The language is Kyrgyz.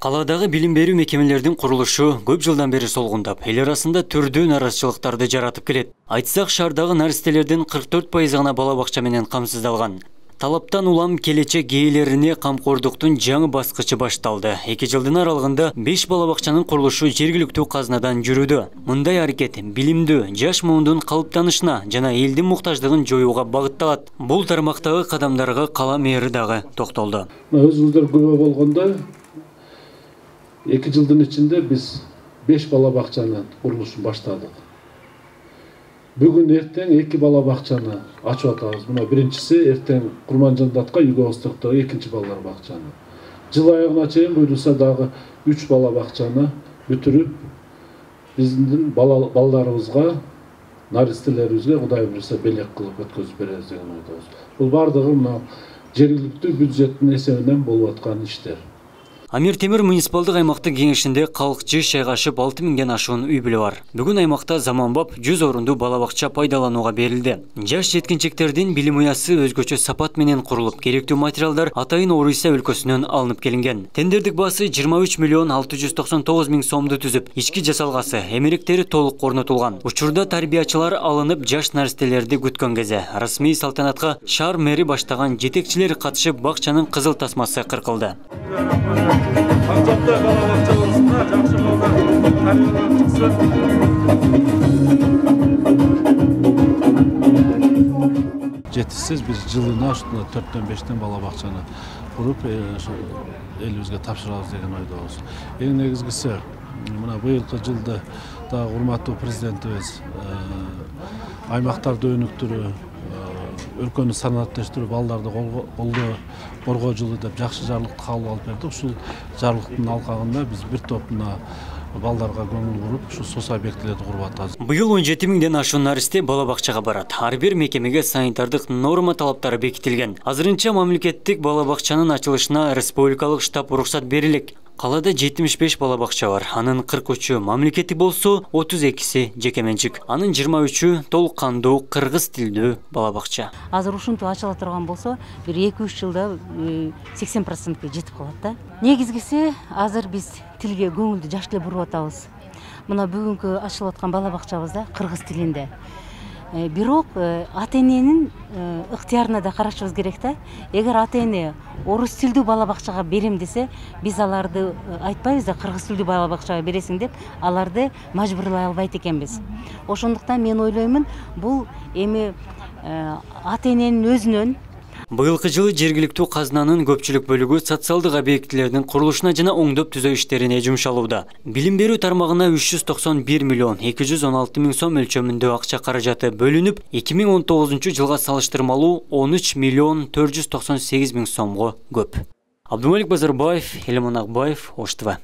Каладагы билим берүү мекемелердин курулушу көп жылдан бери солгундап, эл арасында түрдүү наразычылыктарды жаратып келет. Айтсак, шаардагы наристелердин 44% гана бала бакча менен камсыздалган. Талаптан улам келечек ээлерине камкордуктун жаңы баскычы башталды. 2 жылдын аралыгында 5 бала бакчанын курулушу жергиликтүү казнадан жүрүүдө. Мындай аракет билимдүү жаш муундун калыптанышына жана элдин муктаждыгын жоюуга багытталат. Бул тармактагы кадамдарга кала мэри дагы токтолду. Өзүңүздөр күбө болгондо 2 жылдын ичинде biz 5 bala бакчанын курулушун баштадык. Бүгүн эртең 2 bala бакчаны ачып атабыз. Мына биринчиси эртең Курманжандатка Юго Востоктогу 2-чи балдар бакчаны. Жыл аягына чейин буйруса дагы 3 bala бакчаны бүтүрүп, биздин балдарыбызга, наристелерибизге Кудай буйруса белек кылып өткөзүп беребиз деген ойдобуз. Бул бардыгы мына жергиликтүү бюджеттин эсебинен болуп аткан иштер. Амир Темир муниципалдык аймактык кеңешинде калкчы шайгашып 6000ден ашуун үй бүлө бар. Бүгүн аймакта заманбап 100 орундуу бала бакча пайдаланууга берилди. Жаш жеткинчектердин билим уясы өзгөчө сапат менен курулуп, керектүү материалдар Атайын Орусия өлкөсүнөн алынып келинген. Тендердик баасы 23 миллион 699 миң сомду түзүп, ички жасалгасы, эмеректери толук орнотулган. Учурда тарбиячылар алынып, жаш наристелерди күткөн кезде расмий салтанатка шаар мэри баштаган жетекчилер катышып, бакчанын кызыл тасмасы кыркылды. Аңжапта бала бакчабызда жакшы балдар тарбияланып чыксын. Жетишсиз биз жылына ушундай 4-5 bala бакчаны куруп, элибизге тапшырабыз деген ойдобуз. Эң негизгиси мына быйылкы жылда да урматтуу президентибиз аймактарды өнүктүрүү, өлкөнү санаатташтыруу, балдарды коргоо жылы деп жакшы жарлыкты кабыл алып бердик. Ушул жарлыктын алкагында биз бир топ балдарга көңүл буруп, ушу сос объектилерди куруп атабыз. Быйыл 17 миңден ашуун наристе бала бакчага барат. Ар бир мекемеге санитардык норма талаптары бекитилген. Азырынча мамлекеттик бала бакчанын ачылышына республикалык штаб уруксат берилет. Калада 75 бала бакча бар. Анын 43-ü мамлекеттик болсо, 32-си жекеменчик. Анын 23-ü толук кандуу кыргыз тилдүү бала бакча. Азыр ушинтип ачыла турган болсо, бир 2-3 жылда 80%га жетип калат да. Негизгиси азыр биз тилге көңүлдү жакшы эле буруп атабыз. Мына бүгүнкү ачылып аткан бала бакчабызда кыргыз тилинде. Бирок ата-эненин ыктыярына да карашыбыз керек да. Эгер ата-эне орус тилдүү бала бакчага берем десе, биз аларды айтпайбыз да кыргыз тилдүү бала бакчага бересиң деп, аларды мажбурлай албайт экенбиз. Ошондуктан мен ойлоймун, бул эми ата-эненин өзүнөн. Быйылкы жылы жергиликтүү казнанын көпчүлүк бөлүгү социалдык объектилердин курулушуна жана оңдоп түзөө иштерине жумшалууда. Билим берүү тармагына 391 миллион 216 миң сом өлчөмүндө акча каражаты бөлүнүп, 2019 жылга салыштырмалуу 13 миллион 498 миң сомго көп. Абдумалик Базарбаев, Элемон Акбаев, Ош ТВ.